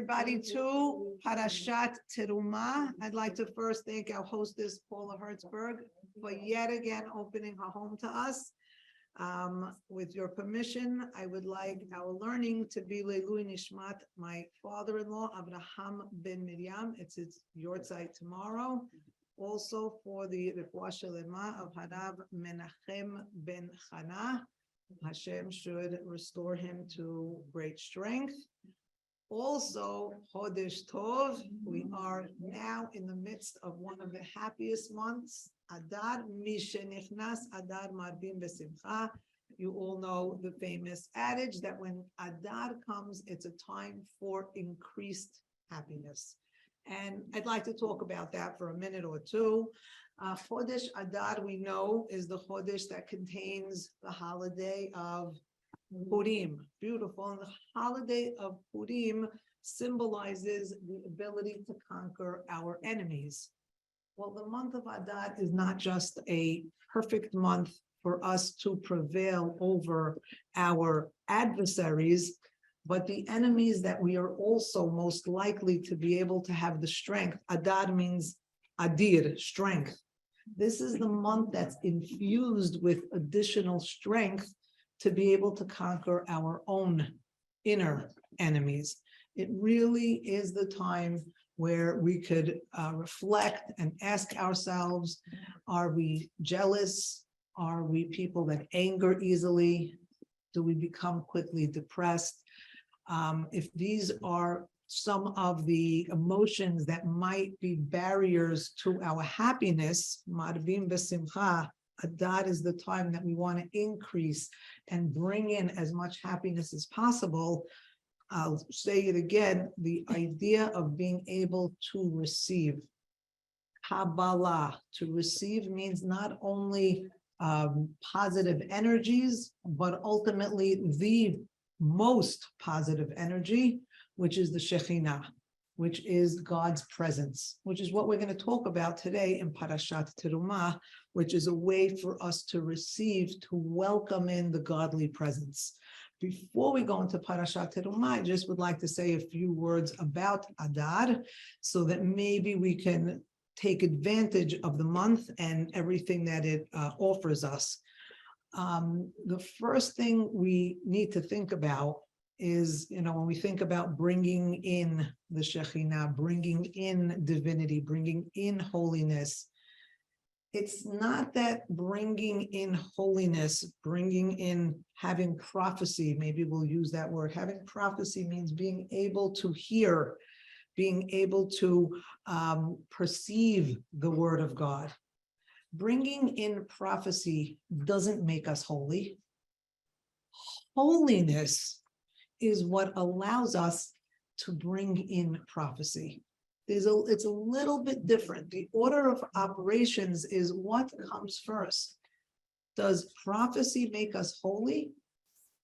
everybody to Parashat Teruma. I'd like to first thank our hostess, Paula Hertzberg, for yet again opening her home to us. With your permission, I would like our learning to be Leilui Nishmat, my father-in-law, Abraham ben Miriam. It's his yortzeit tomorrow. Also for the Refuah Shelema of Harav Menachem ben Chana. Hashem should restore him to great strength. Also, Chodesh Tov, we are now in the midst of one of the happiest months, Adar, Mishenichnas, Adar Marbim Besimcha. You all know the famous adage that when Adar comes, it's a time for increased happiness. And I'd like to talk about that for a minute or two. Chodesh Adar, we know, is the Chodesh that contains the holiday of Purim. Beautiful. And the holiday of Purim symbolizes the ability to conquer our enemies. Well, the month of Adar is not just a perfect month for us to prevail over our adversaries, but the enemies that we are also most likely to be able to have the strength. Adar means adir, strength. This is the month that's infused with additional strength to be able to conquer our own inner enemies. It really is the time where we could reflect and ask ourselves, are we jealous? Are we people that anger easily? Do we become quickly depressed? If these are some of the emotions that might be barriers to our happiness, Marvim Besimcha, Adar is the time that we want to increase and bring in as much happiness as possible. I'll say it again, the idea of being able to receive. Kabbalah, to receive means not only positive energies, but ultimately the most positive energy, which is the Shekhinah, which is God's presence, which is what we're going to talk about today in Parashat Teruma, which is a way for us to receive, to welcome in the godly presence. Before we go into Parashat Teruma, I just would like to say a few words about Adar, so that maybe we can take advantage of the month and everything that it offers us. The first thing we need to think about is, when we think about bringing in the Shekhinah, bringing in divinity, bringing in holiness, it's not that bringing in holiness, bringing in having prophecy, maybe we'll use that word. Having prophecy means being able to hear, being able to perceive the word of God. Bringing in prophecy doesn't make us holy. Holiness is what allows us to bring in prophecy. It's a little bit different. The order of operations is what comes first. Does prophecy make us holy,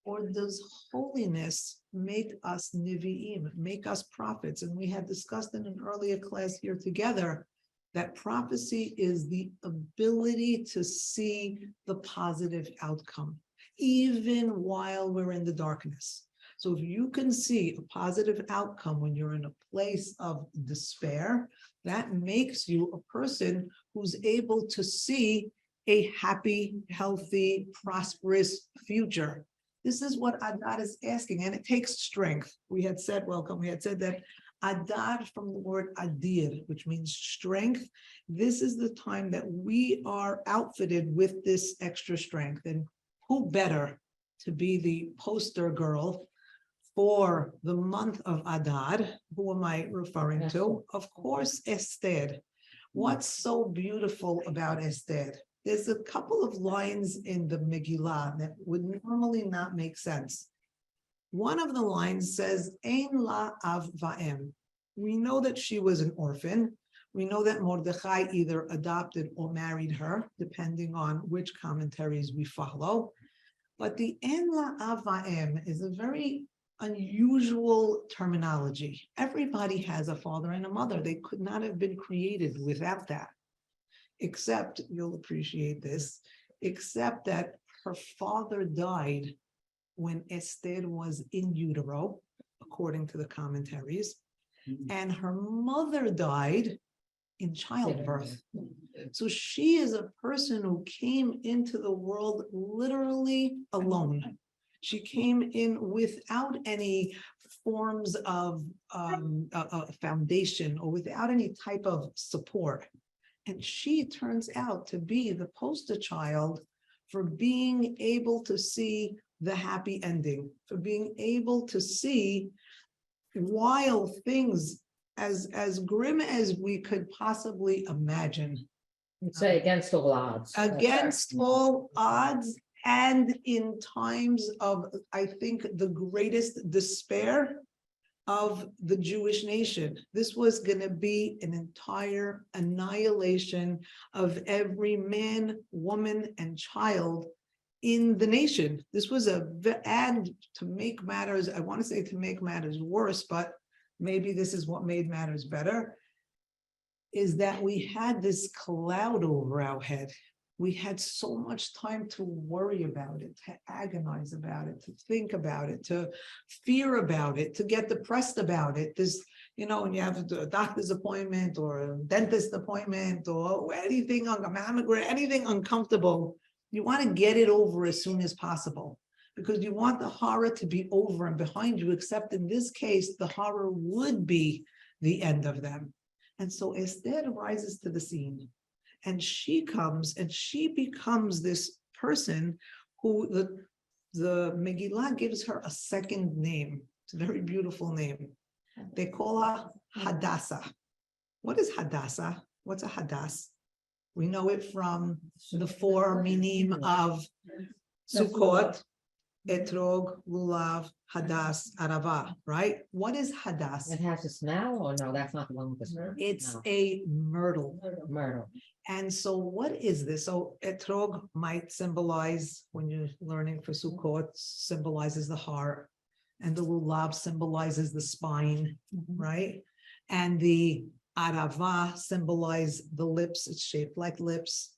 or does holiness make us Nevi'im, make us prophets? And we had discussed in an earlier class here together that prophecy is the ability to see the positive outcome, even while we're in the darkness. So if you can see a positive outcome when you're in a place of despair, that makes you a person who's able to see a happy, healthy, prosperous future. This is what Adar is asking, and it takes strength. We had said that Adar from the word Adir, which means strength. This is the time that we are outfitted with this extra strength. And who better to be the poster girl for the month of Adar? Who am I referring to? Of course, Esther. What's so beautiful about Esther? There's a couple of lines in the Megillah that would normally not make sense. One of the lines says, Ein la av va'em. We know that she was an orphan. We know that Mordechai either adopted or married her, depending on which commentaries we follow. But the Ein la av va'em is a very unusual terminology. Everybody has a father and a mother. They could not have been created without that. Except, you'll appreciate this, except that her father died when Esther was in utero, according to the commentaries. and her mother died in childbirth. So she is a person who came into the world literally alone. She came in without any forms of a foundation or without any type of support. And she turns out to be the poster child for being able to see the happy ending, for being able to see, while things as grim as we could possibly imagine, Say against all odds. against all odds, and in times of, I think, the greatest despair of the Jewish nation. This was going to be an entire annihilation of every man, woman, and child in the nation. This was and to make matters, I want to say to make matters worse, but maybe this is what made matters better, is that we had this cloud over our head. We had so much time to worry about it, to agonize about it, to think about it, to fear about it, to get depressed about it. This, when you have a doctor's appointment or a dentist appointment or anything on a mammogram, anything uncomfortable, you want to get it over as soon as possible because you want the horror to be over and behind you, except in this case, the horror would be the end of them. And so Esther rises to the scene. And she comes and she becomes this person who the Megillah gives her a second name. It's a very beautiful name. They call her Hadassah. What is Hadassah? What's a Hadass? We know it from the four minim of Sukkot, Etrog, Lulav, Hadass, Arava, right? What is Hadass? It has a smell, or no, that's not the one with the smell? It's a myrtle. Myrtle. And so what is this? So etrog might symbolize, when you're learning for Sukkot, symbolizes the heart, and the lulav symbolizes the spine, right? And the arava symbolize the lips. It's shaped like lips.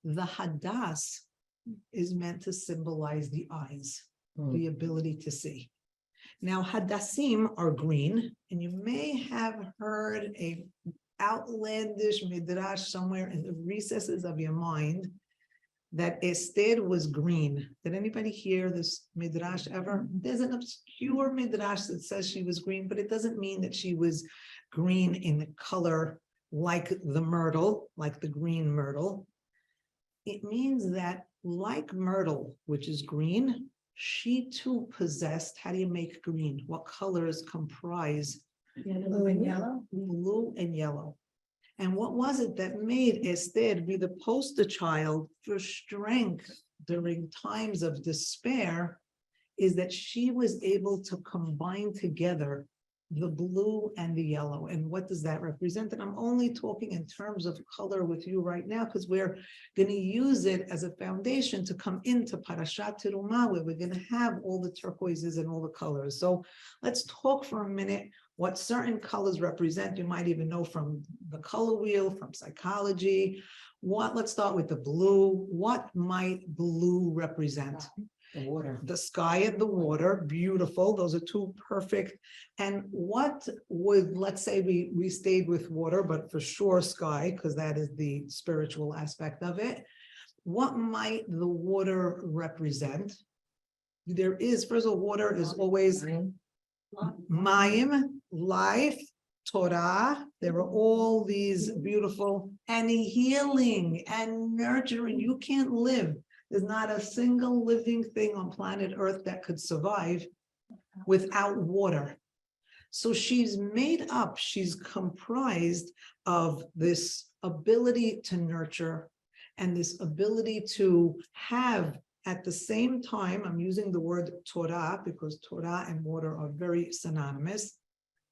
The hadass is meant to symbolize the eyes, the ability to see. Now, hadassim are green, and you may have heard a outlandish midrash somewhere in the recesses of your mind that Esther was green. Did anybody hear this midrash ever? There's an obscure midrash that says she was green, but it doesn't mean that she was green in color like the myrtle, like the green myrtle. It means that like myrtle, which is green, she too possessed, how do you make green? What colors comprise Blue and yellow. Blue and yellow. And what was it that made Esther be the poster child for strength during times of despair is that she was able to combine together the blue and the yellow. And what does that represent? And I'm only talking in terms of color with you right now, because we're going to use it as a foundation to come into Parashat Teruma, where we're going to have all the turquoises and all the colors. So let's talk for a minute what certain colors represent. You might even know from the color wheel, from psychology. Let's start with the blue. What might blue represent? The water. The sky and the water, beautiful. Those are two perfect. And what would, let's say we stayed with water, but for sure sky, because that is the spiritual aspect of it. What might the water represent? There is, first of all, water is always Mayim, life, Torah. There are all these beautiful, and healing and nurturing. You can't live. There's not a single living thing on planet Earth that could survive without water. So she's made up, she's comprised of this ability to nurture and this ability to have, at the same time, I'm using the word Torah because Torah and water are very synonymous.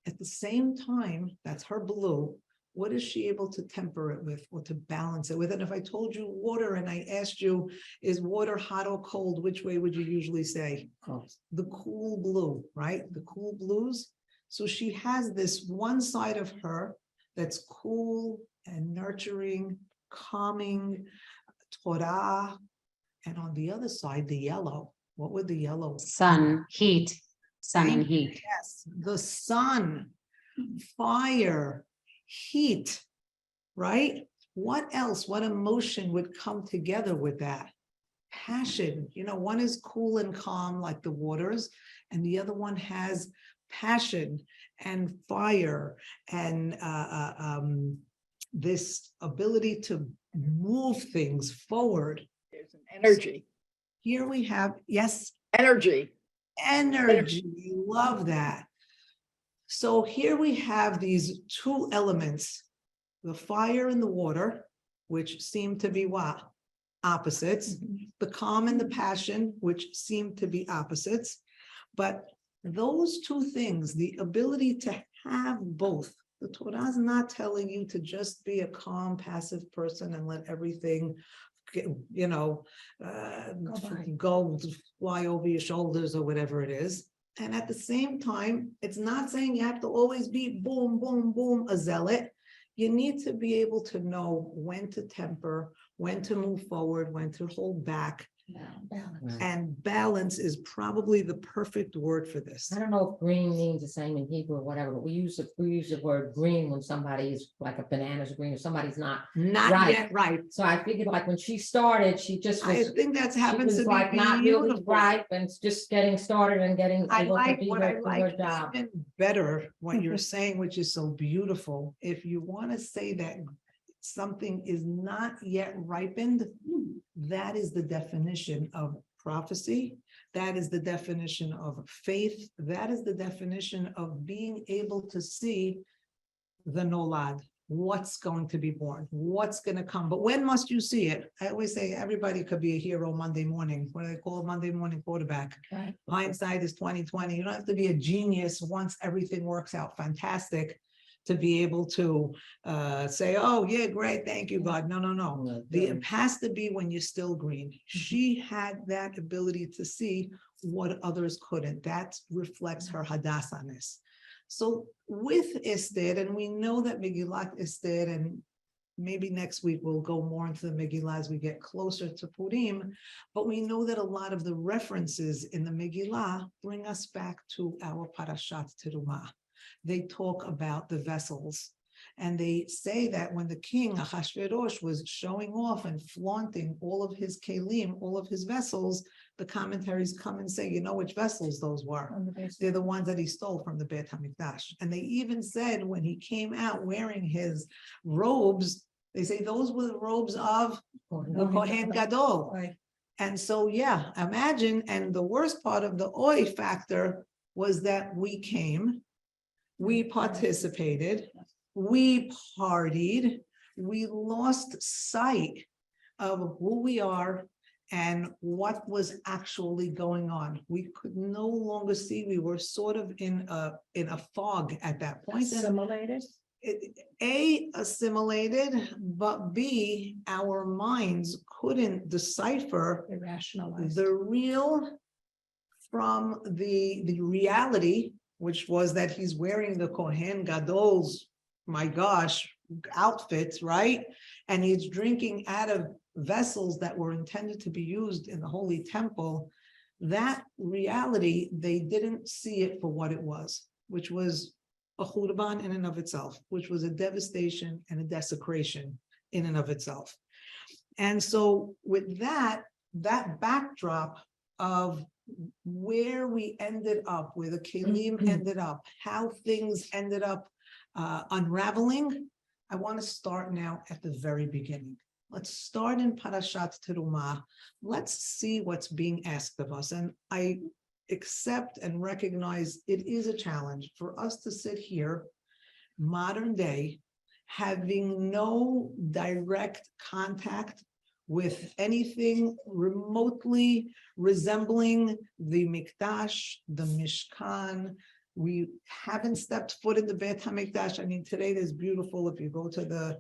At the same time, that's her blue. What is she able to temper it with or to balance it with? And if I told you water and I asked you, is water hot or cold, which way would you usually say? Cold. The cool blue, right? The cool blues. So she has this one side of her that's cool and nurturing, calming, Torah. And on the other side, the yellow. What would the yellow? Sun, heat, sun and heat. Yes, the sun. fire, heat, right? What else? What emotion would come together with that? Passion, one is cool and calm like the waters, and the other one has passion and fire and this ability to move things forward. There's an energy, Here we have, yes, energy. energy. Love that. So here we have these two elements, the fire and the water, which seem to be what? Opposites. The calm and the passion, which seem to be opposites. But those two things, the ability to have both, the Torah is not telling you to just be a calm, passive person and let everything, go fly over your shoulders or whatever it is. And at the same time, it's not saying you have to always be boom, boom, boom, a zealot. You need to be able to know when to temper, when to move forward, when to hold back. Balance. And balance is probably the perfect word for this. I don't know if green means the same in Hebrew or whatever, but we use the word green when somebody is like a banana's green or somebody's not. Not Right. yet right. So I figured like when she started, she just I was, think that she happens was to be like not really beautiful. ripe and just getting started and getting I able to like be what I her, do like her job. even better what you're saying, which is so beautiful. If you want to say that something is not yet ripened, that is the definition of prophecy. That is the definition of faith. That is the definition of being able to see the nolad, what's going to be born, what's going to come. But when must you see it? I always say everybody could be a hero Monday morning. What do they call Monday morning quarterback? Right. Hindsight is 20/20. You don't have to be a genius once everything works out fantastic to be able to say, oh yeah, great, thank you, God. No. No, It has to be when you're still green. She had that ability to see what others couldn't. That reflects her hadassanis. So with Esther, and we know that Megillat Esther, and maybe next week we'll go more into the Megillah as we get closer to Purim, but we know that a lot of the references in the Megillah bring us back to our Parashat Teruma. They talk about the vessels. And they say that when the king Ahasuerus was showing off and flaunting all of his kelim, all of his vessels, the commentaries come and say, you know which vessels those were? On the basis. They're the ones that he stole from the Beit HaMikdash. And they even said when he came out wearing his robes, they say those were the robes of the Kohen Gadol. Right. And so, yeah, imagine, and the worst part of the oy factor was that we came, we participated, we partied, we lost sight of who we are and what was actually going on. We could no longer see. We were sort of in a fog at that point. And Assimilated. assimilated, but B, our minds couldn't decipher Irrationalized. the real from the reality, which was that he's wearing the Kohen Gadol's, my gosh, outfits, right? And he's drinking out of vessels that were intended to be used in the Holy Temple. That reality, they didn't see it for what it was, which was a churban in and of itself, which was a devastation and a desecration in and of itself. And so with that backdrop of where we ended up, where the kelim ended up, how things ended up unraveling, I want to start now at the very beginning. Let's start in Parashat Teruma. Let's see what's being asked of us. And I accept and recognize it is a challenge for us to sit here, modern day, having no direct contact with anything remotely resembling the Mikdash, the Mishkan. We haven't stepped foot in the Beit HaMikdash. I mean, today is beautiful. If you go to the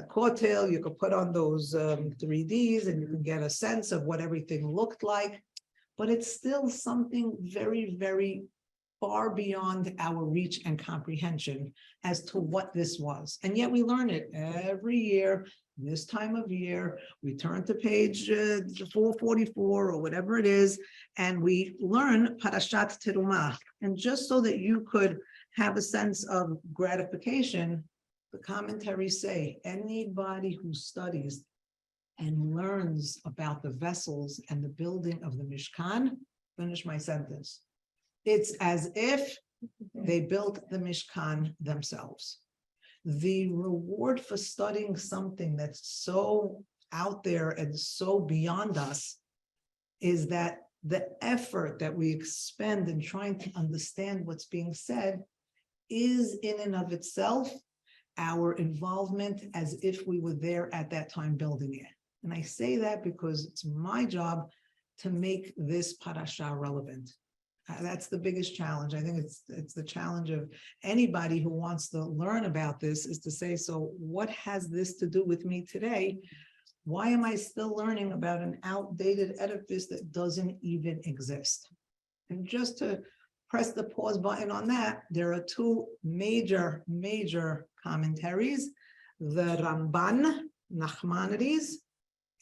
Kotel, you could put on those 3Ds and you can get a sense of what everything looked like. But it's still something very, very far beyond our reach and comprehension as to what this was. And yet we learn it every year. This time of year, we turn to page 444 or whatever it is, and we learn Parashat Teruma. And just so that you could have a sense of gratification, the commentaries say anybody who studies and learns about the vessels and the building of the Mishkan, finish my sentence. It's as if they built the Mishkan themselves. The reward for studying something that's so out there and so beyond us is that the effort that we expend in trying to understand what's being said is in and of itself our involvement as if we were there at that time building it. And I say that because it's my job to make this parasha relevant. That's the biggest challenge. I think it's the challenge of anybody who wants to learn about this, is to say, so what has this to do with me today? Why am I still learning about an outdated edifice that doesn't even exist? And just to press the pause button on that, there are two major commentaries, the Ramban, Nachmanides,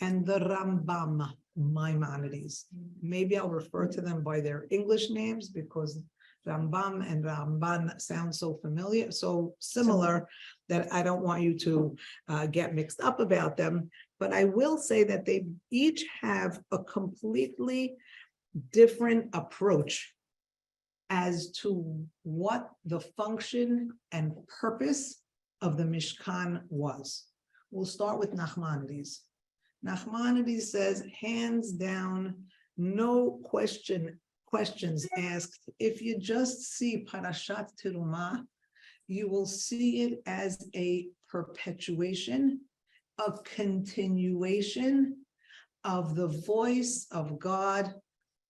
and the Rambam, Maimonides. Maybe I'll refer to them by their English names because Rambam and Ramban sound so familiar, so similar, that I don't want you to get mixed up about them. But I will say that they each have a completely different approach as to what the function and purpose of the Mishkan was. We'll start with Nachmanides. Nachmanides says, hands down, no questions asked. If you just see Parashat Teruma, you will see it as a perpetuation, a continuation of the voice of God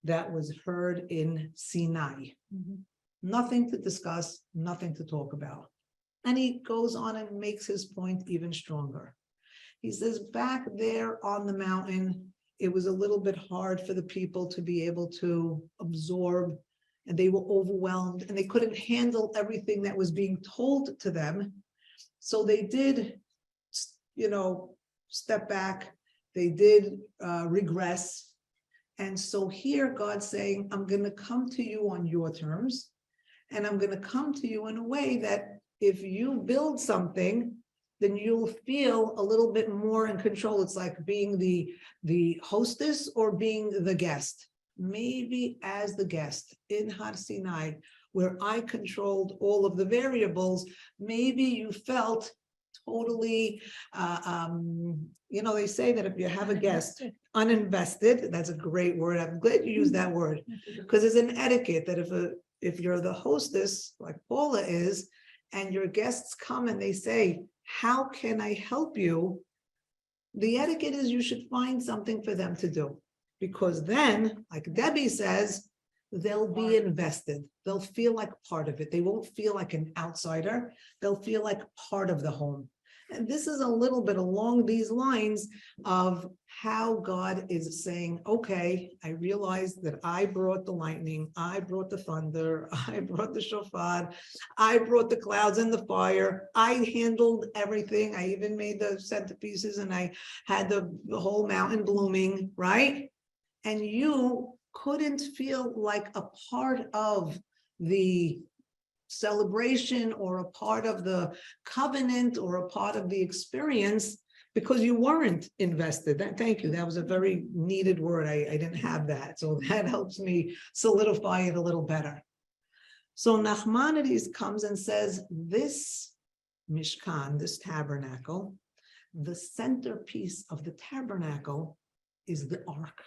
that was heard in Sinai. Nothing to discuss, nothing to talk about. And he goes on and makes his point even stronger. He says, back there on the mountain, it was a little bit hard for the people to be able to absorb, and they were overwhelmed, and they couldn't handle everything that was being told to them. So they did, step back. They did regress. And so here God's saying, I'm going to come to you on your terms, and I'm going to come to you in a way that if you build something, then you'll feel a little bit more in control. It's like being the hostess or being the guest. Maybe as the guest in Har Sinai, where I controlled all of the variables, maybe you felt totally, they say that if you have a guest uninvested, that's a great word. I'm glad you used that word, because it's an etiquette that if you're the hostess, like Paula is, and your guests come and they say, how can I help you? The etiquette is you should find something for them to do, because then, like Debbie says, they'll be invested. They'll feel like part of it. They won't feel like an outsider. They'll feel like part of the home. And this is a little bit along these lines of how God is saying, okay, I realized that I brought the lightning, I brought the thunder, I brought the shofar, I brought the clouds and the fire, I handled everything. I even made the centerpieces, and I had the whole mountain blooming, right? And you couldn't feel like a part of the celebration or a part of the covenant or a part of the experience because you weren't invested. Thank you. That was a very needed word. I didn't have that. So that helps me solidify it a little better. So Nachmanides comes and says, this Mishkan, this tabernacle, the centerpiece of the tabernacle is the ark.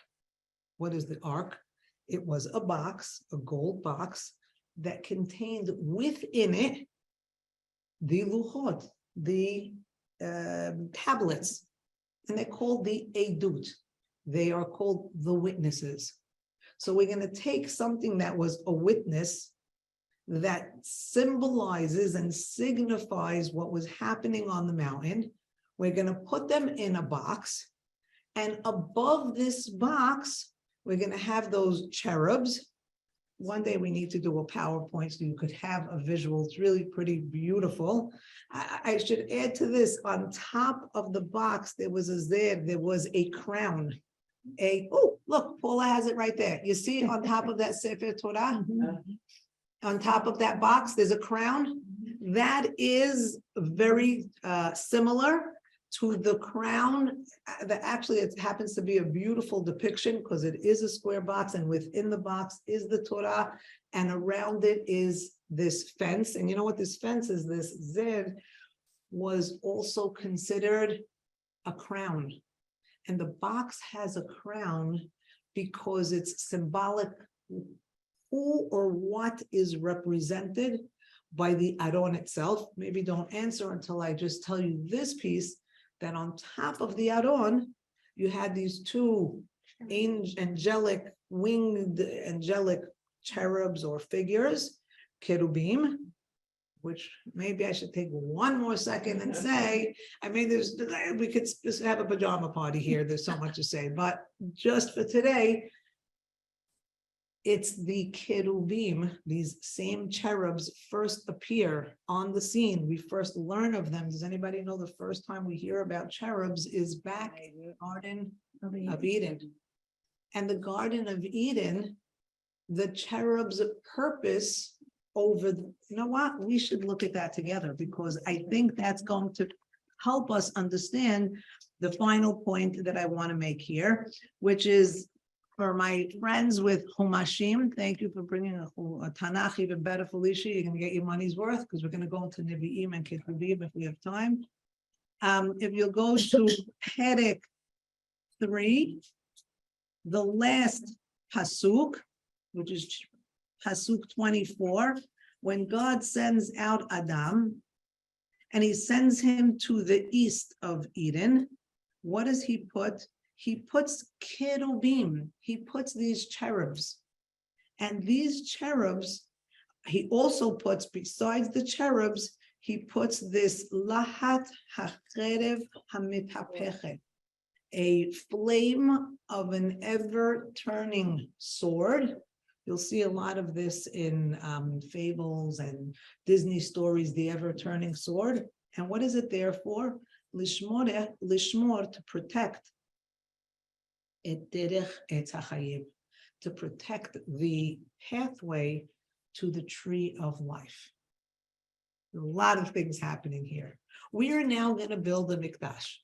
What is the ark? It was a box, a gold box, that contained within it the luchot, the tablets, and they're called the edut. They are called the witnesses. So we're going to take something that was a witness that symbolizes and signifies what was happening on the mountain. We're going to put them in a box, and above this box, we're going to have those cherubs. One day we need to do a PowerPoint so you could have a visual. It's really pretty beautiful. I should add to this, on top of the box, there was a crown. Oh, look, Paula has it right there. You see it on top of that Sefer Torah? on top of that box, there's a crown. That is very similar to the crown. That actually, it happens to be a beautiful depiction because it is a square box, and within the box is the Torah, and around it is this fence. And you know what this fence is? This zed was also considered a crown. And the box has a crown because it's symbolic who or what is represented by the Aron itself. Maybe don't answer until I just tell you this piece, that on top of the Aron, you had these two angelic, winged angelic cherubs or figures, cherubim, which maybe I should take one more second and say, I mean, we could just have a pajama party here. There's so much to say, but just for today, it's the cherubim, these same cherubs first appear on the scene. We first learn of them. Does anybody know the first time we hear about cherubs is back in the Garden of Eden? And the Garden of Eden, the cherubs' purpose over, you know what? We should look at that together because I think that's going to help us understand the final point that I want to make here, which is for my friends with Humashim. Thank you for bringing a Tanakh, even better, Felicia. You're going to get your money's worth because we're going to go into Nevi'im and Ketuvim if we have time. If you'll go to Perek 3, the last pasuk, which is pasuk 24, when God sends out Adam and he sends him to the east of Eden, what does he put? He puts cherubim, he puts these cherubs. And these cherubs, he also puts, besides the cherubs, he puts this lahat hacherev hamitapechet, a flame of an ever-turning sword. You'll see a lot of this in fables and Disney stories, the ever-turning sword. And what is it there for? Lishmor, to protect. To protect the pathway to the tree of life. A lot of things happening here. We are now going to build a mikdash.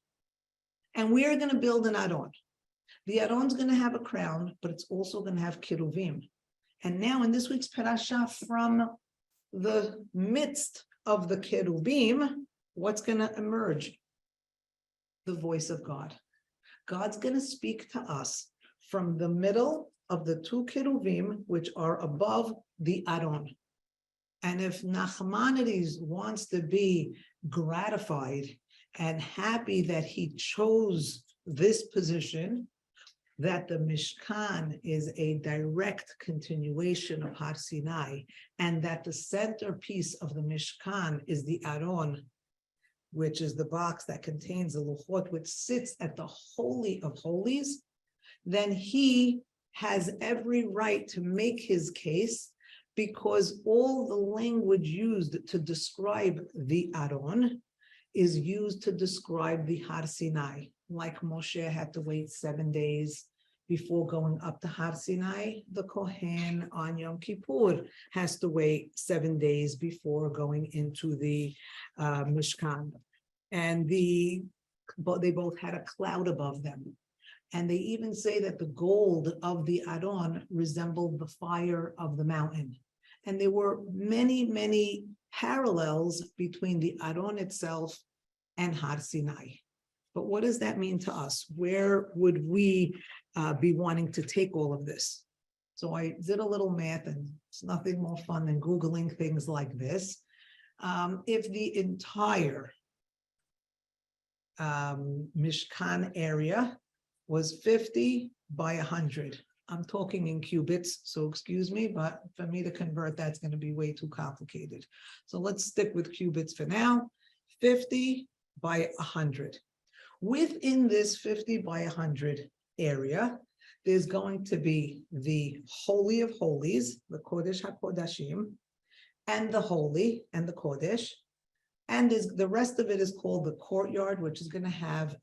And we are going to build an Aron. The Aron's going to have a crown, but it's also going to have kiruvim. And now in this week's parasha, from the midst of the kiruvim, what's going to emerge? The voice of God. God's going to speak to us from the middle of the two cherubim, which are above the Aron. And if Nachmanides wants to be gratified and happy that he chose this position, that the Mishkan is a direct continuation of Har Sinai, and that the centerpiece of the Mishkan is the Aron, which is the box that contains the Luchot, which sits at the Holy of Holies, then he has every right to make his case, because all the language used to describe the Aron is used to describe the Har Sinai. Like Moshe had to wait 7 days before going up to Har Sinai, the Kohen on Yom Kippur has to wait 7 days before going into the Mishkan. And they both had a cloud above them. And they even say that the gold of the Aron resembled the fire of the mountain. And there were many, many parallels between the Aron itself and Har Sinai. But what does that mean to us? Where would we be wanting to take all of this? So I did a little math, and it's nothing more fun than Googling things like this. If the entire Mishkan area was 50 by 100, I'm talking in cubits, so excuse me, but for me to convert, that's going to be way too complicated. So let's stick with cubits for now. 50 by 100. Within this 50 by 100 area, there's going to be the Holy of Holies, the Kodesh HaKodashim, and the Holy and the Kodesh. And the rest of it is called the courtyard, which is going to have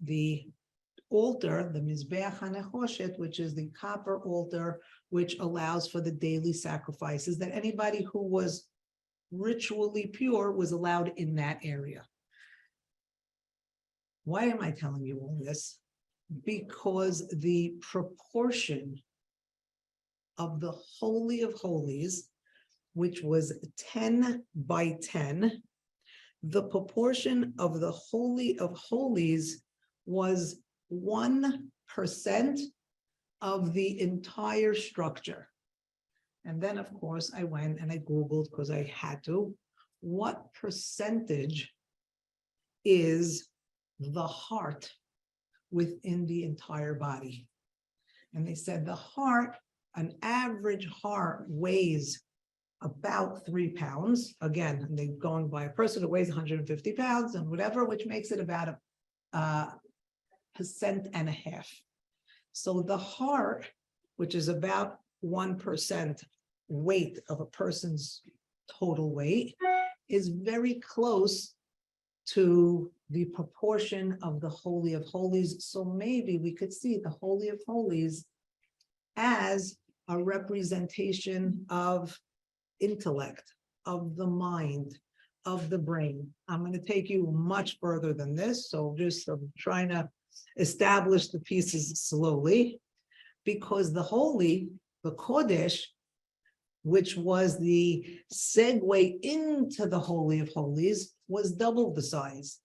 altar, the Mizbeach HaNechoshet, which is the copper altar, which allows for the daily sacrifices, that anybody who was ritually pure was allowed in that area. Why am I telling you all this? Because the proportion of the Holy of Holies, which was 10 by 10, the proportion of the Holy of Holies was 1% of the entire structure. And then, of course, I went and I Googled, because I had to, what percentage is the heart within the entire body? And they said the heart, an average heart weighs about 3 pounds. Again, and they're going by a person who weighs 150 pounds and whatever, which makes it about a 1.5%. So the heart, which is about 1% weight of a person's total weight, is very close to the proportion of the Holy of Holies. So maybe we could see the Holy of Holies as a representation of intellect, of the mind, of the brain. I'm going to take you much further than this. So just I'm trying to establish the pieces slowly, because the holy, the Kodesh, which was the segue into the Holy of Holies, was double the size.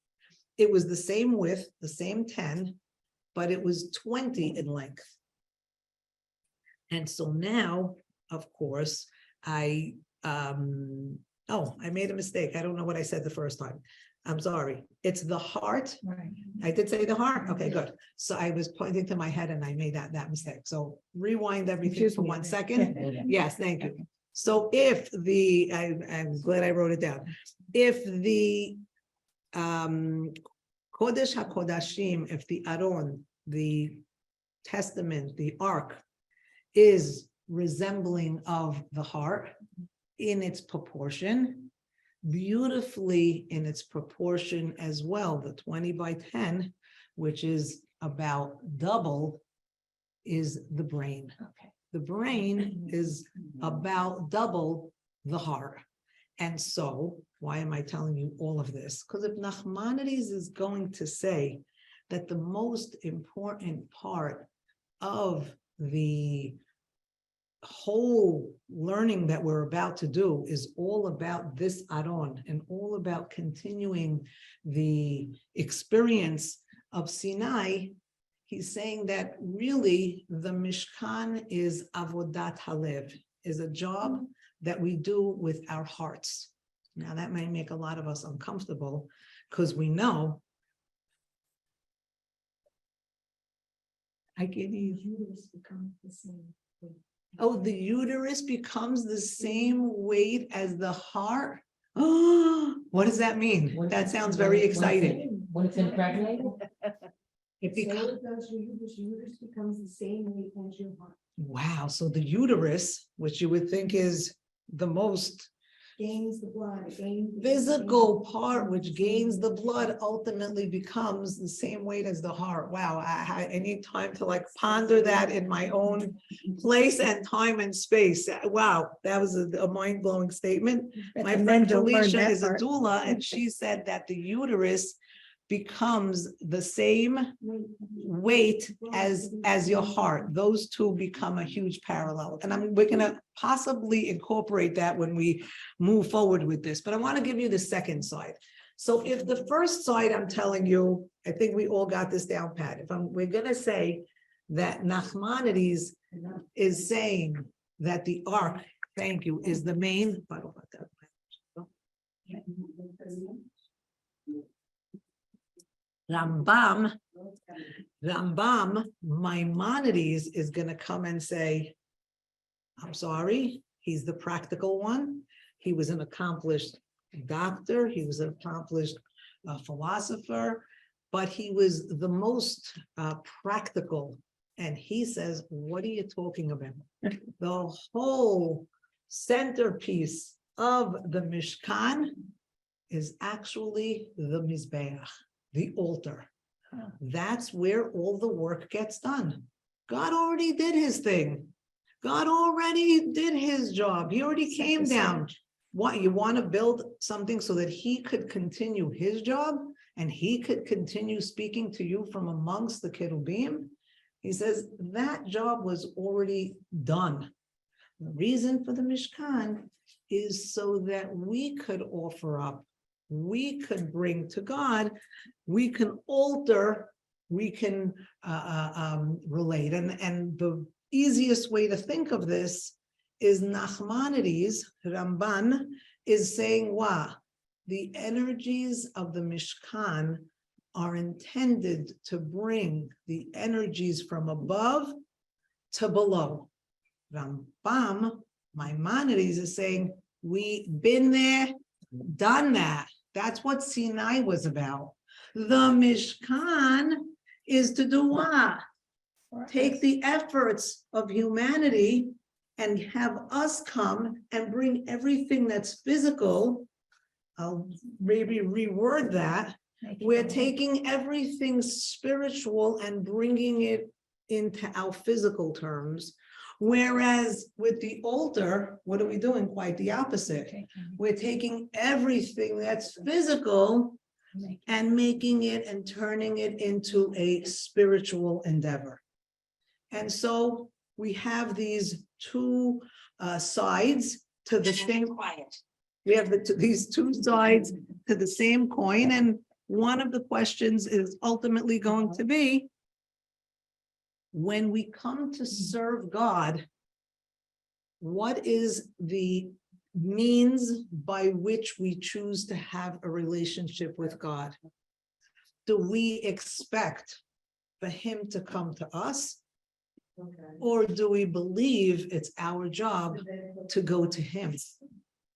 It was the same width, the same 10, but it was 20 in length. And so now, of course, I made a mistake. I don't know what I said the first time. I'm sorry. It's the heart. Right. I did say the heart. Okay, good. So I was pointing to my head and I made that mistake. So rewind everything Excuse for me. Mm-hmm. 1 second. Yes, thank you. So if I'm glad I wrote it down. If the Kodesh HaKodashim, if the Aron, the Testament, the Ark, is resembling of the heart in its proportion, beautifully in its proportion as well, the 20 by 10, which is about double, is the brain. Okay. The brain is about double the heart. And so, why am I telling you all of this? Because if Nachmanides is going to say that the most important part of the whole learning that we're about to do is all about this Aron and all about continuing the experience of Sinai, he's saying that really the Mishkan is avodat halev, is a job that we do with our hearts. Now that might make a lot of us uncomfortable because we know the uterus becomes the same weight. Oh, the uterus becomes the same weight as the heart? Oh, what does that mean? That sounds very exciting. When it's impregnated? It becomes, Your uterus becomes the same weight as your heart. wow, so the uterus, which you would think is the most Gains the blood, physical part, which gains the blood, ultimately becomes the same weight as the heart. Wow, I need time to like ponder that in my own place and time and space. Wow, that was a mind-blowing statement. My friend Felicia is a doula, and she said that the uterus becomes the same weight as your heart. Those two become a huge parallel. And we're gonna possibly incorporate that when we move forward with this, but I want to give you the second side. So if the first side I'm telling you, I think we all got this down pat. We're gonna say that Nachmanides is saying that the ark, thank you, is the main. Rambam, Maimonides is going to come and say, I'm sorry, he's the practical one. He was an accomplished doctor. He was an accomplished philosopher, but he was the most practical. And he says, what are you talking about? The whole centerpiece of the Mishkan is actually the Mizbeach, the altar. That's where all the work gets done. God already did his thing. God already did his job. He already came down. What, you want to build something so that he could continue his job and he could continue speaking to you from amongst the Kerubim? He says that job was already done. The reason for the Mishkan is so that we could offer up, we could bring to God, we can alter, we can relate. And the easiest way to think of this is Nachmanides, Ramban, is saying, wow, the energies of the Mishkan are intended to bring the energies from above to below. Rambam, Maimonides, is saying, we've been there, done that. That's what Sinai was about. The Mishkan is to do what? Take the efforts of humanity and have us come and bring everything that's physical. I'll maybe reword that. We're taking everything spiritual and bringing it into our physical terms. Whereas with the altar, what are we doing? Quite the opposite. We're taking everything that's physical and making it and turning it into a spiritual endeavor. And so we have these two sides to the same. We have these two sides to the same coin, and one of the questions is ultimately going to be, when we come to serve God, what is the means by which we choose to have a relationship with God? Do we expect for him to come to us? Or do we believe it's our job to go to him?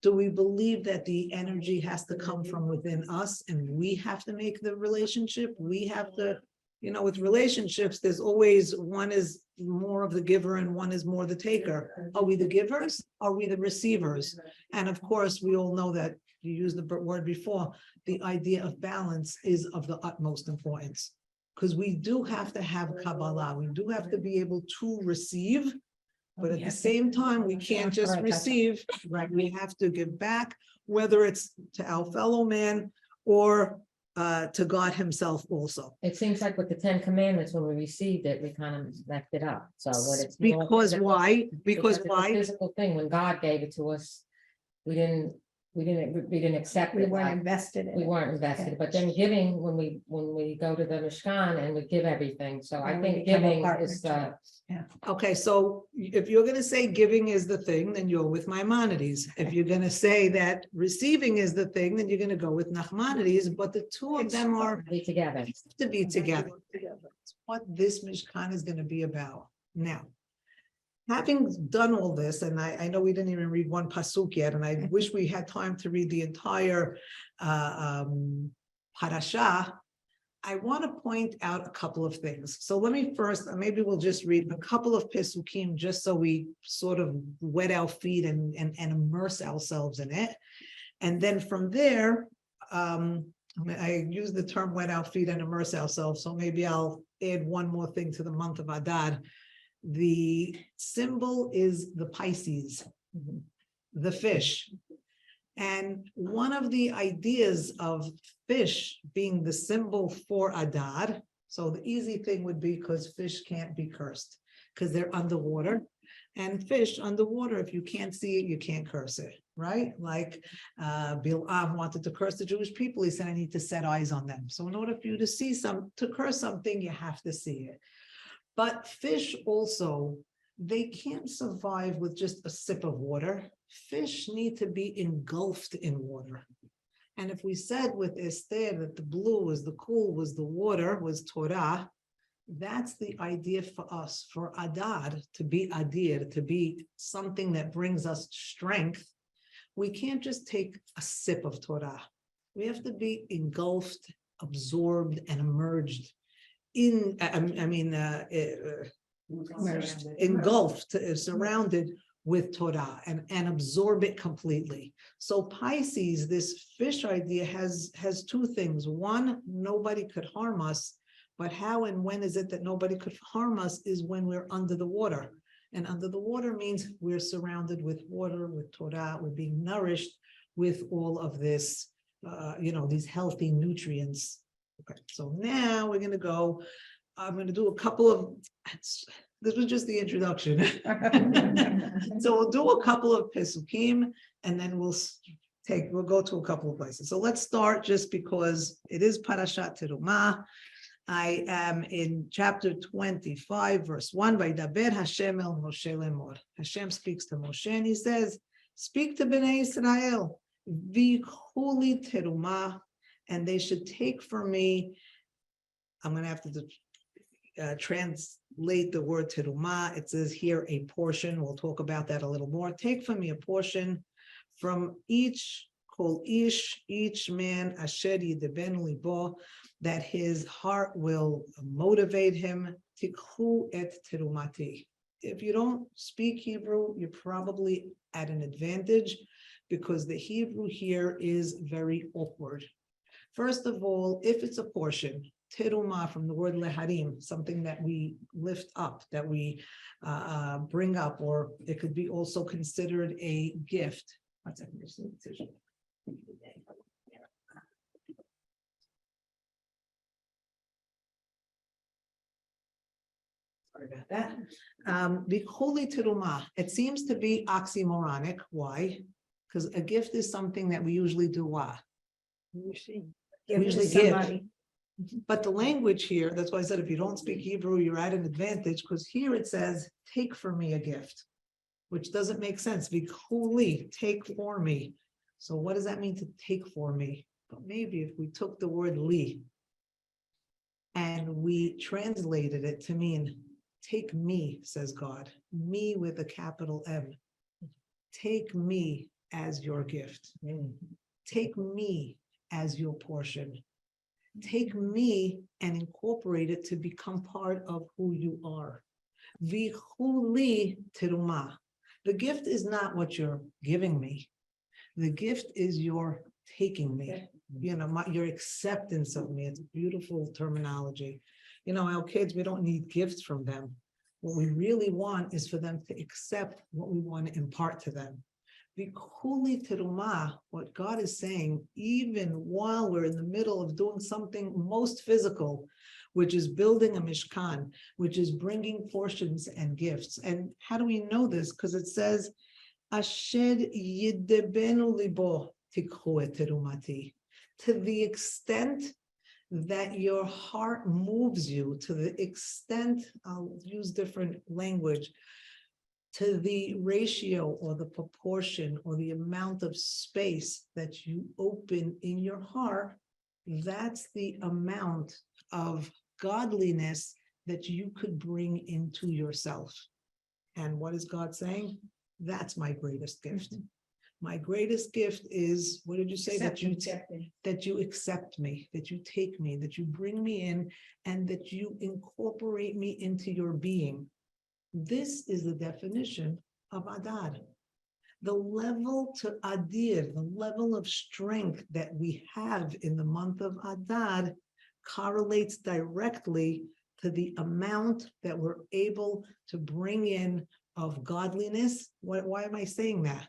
Do we believe that the energy has to come from within us and we have to make the relationship? We have to, with relationships, there's always one is more of the giver and one is more the taker. Are we the givers? Are we the receivers? And of course, we all know that, you used the word before, the idea of balance is of the utmost importance. Because we do have to have Kabbalah, we do have to be able to receive, but at the same time, we can't just receive, right? We have to give back, whether it's to our fellow man or to God himself also. It seems like with the 10 Commandments, when we received it, we kind of left it up. So when it's more Because physical- why? Because it's a why? physical thing. When God gave it to us, we didn't accept We it. weren't Like, invested in we it. weren't invested, but then giving, when we go to the Mishkan and we give everything. So I When think we become a giving partner is to Okay, so if you're gonna say giving is the thing, then you're with Maimonides. If you're gonna say that receiving is the thing, then you're gonna go with Nachmanides, but the two of them are be together. to be together. It's what this Mishkan is gonna be about. Now, having done all this, and I know we didn't even read one pasuk yet, and I wish we had time to read the entire parasha. I want to point out a couple of things. So let me first, maybe we'll just read a couple of Pesukim just so we sort of wet our feet and immerse ourselves in it. And then from there, I use the term wet our feet and immerse ourselves. So maybe I'll add one more thing to the month of Adar. The symbol is the Pisces, the fish. And one of the ideas of fish being the symbol for Adar, so the easy thing would be because fish can't be cursed because they're underwater. And fish underwater, if you can't see it, you can't curse it, right? Like Bil'am wanted to curse the Jewish people. He said, I need to set eyes on them. So in order for you to curse something, you have to see it. But fish also, they can't survive with just a sip of water. Fish need to be engulfed in water. And if we said with Esther that the blue was the cool, was the water, was Torah, that's the idea for us, for Adar, to be Adir, to be something that brings us strength. We can't just take a sip of Torah. We have to be engulfed, absorbed, and emerged in, engulfed, surrounded with Torah and absorb it completely. So Pisces, this fish idea has two things. One, nobody could harm us, But how and when is it that nobody could harm us is when we're under the water. And under the water means we're surrounded with water, with Torah, we're being nourished with all of this, these healthy nutrients. Okay, so now we're going to go. I'm going to do a couple of, this was just the introduction. So we'll do a couple of Pesukim and then we'll go to a couple of places. So let's start just because it is Parashat Teruma. I am in chapter 25, verse 1. Vaydaber Hashem el Moshe lemor. Hashem speaks to Moshe and he says, speak to Bnei Israel, v'chuli teruma, and they should take for me. I'm going to have to translate the word teruma. It says here a portion. We'll talk about that a little more. Take for me a portion from each kol ish, each man asher yidebenu libo, that his heart will motivate him. Tikhu et terumati. If you don't speak Hebrew, you're probably at an advantage because the Hebrew here is very awkward. First of all, if it's a portion, teruma from the word leharim, something that we lift up, that we bring up, or it could be also considered a gift. One second, sorry about that. B'chuli teruma. It seems to be oxymoronic. Why? Because a gift is something that we usually do what? We usually give. But the language here, that's why I said if you don't speak Hebrew, you're at an advantage, because here it says, take for me a gift, which doesn't make sense. B'chuli, take for me. So what does that mean to take for me? But maybe if we took the word li and we translated it to mean take me, says God, me with a capital M. Take me as your gift. Take me as your portion. Take me and incorporate it to become part of who you are. V'chuli teruma. The gift is not what you're giving me. The gift is your taking me, your acceptance of me. It's beautiful terminology. Our kids, we don't need gifts from them. What we really want is for them to accept what we want to impart to them. V'chuli teruma, what God is saying, even while we're in the middle of doing something most physical, which is building a mishkan, which is bringing portions and gifts. And how do we know this? Because it says, Asher yidebenu libo tikhu et terumati. To the extent that your heart moves you, to the extent, I'll use different language, to the ratio or the proportion or the amount of space that you open in your heart, that's the amount of godliness that you could bring into yourself. And what is God saying? That's my greatest gift. My greatest gift is, what did you say? That you accept me, that you take me, that you bring me in, and that you incorporate me into your being. This is the definition of Adar. The level to Adir, the level of strength that we have in the month of Adar correlates directly to the amount that we're able to bring in of godliness. Why am I saying that?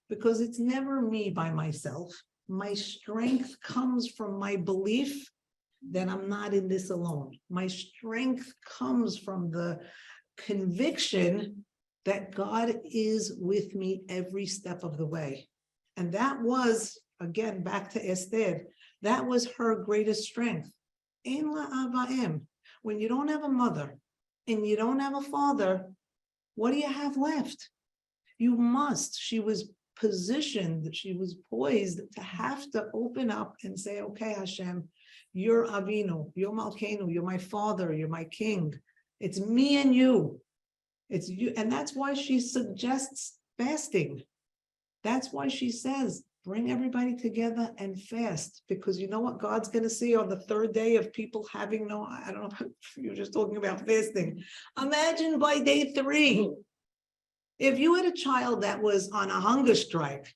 Because it's never me by myself. My strength comes from my belief that I'm not in this alone. My strength comes from the conviction that God is with me every step of the way. And that was, again, back to Esther, that was her greatest strength. Ein la ava'em. When you don't have a mother and you don't have a father, what do you have left? You must. She was positioned, she was poised to have to open up and say, okay, Hashem, you're Avinu, you're Malkeinu, you're my father, you're my king. It's me and you. It's you. And that's why she suggests fasting. That's why she says, bring everybody together and fast, because you know what God's going to see on the third day of people having no, I don't know if you're just talking about fasting. Imagine by day 3, if you had a child that was on a hunger strike,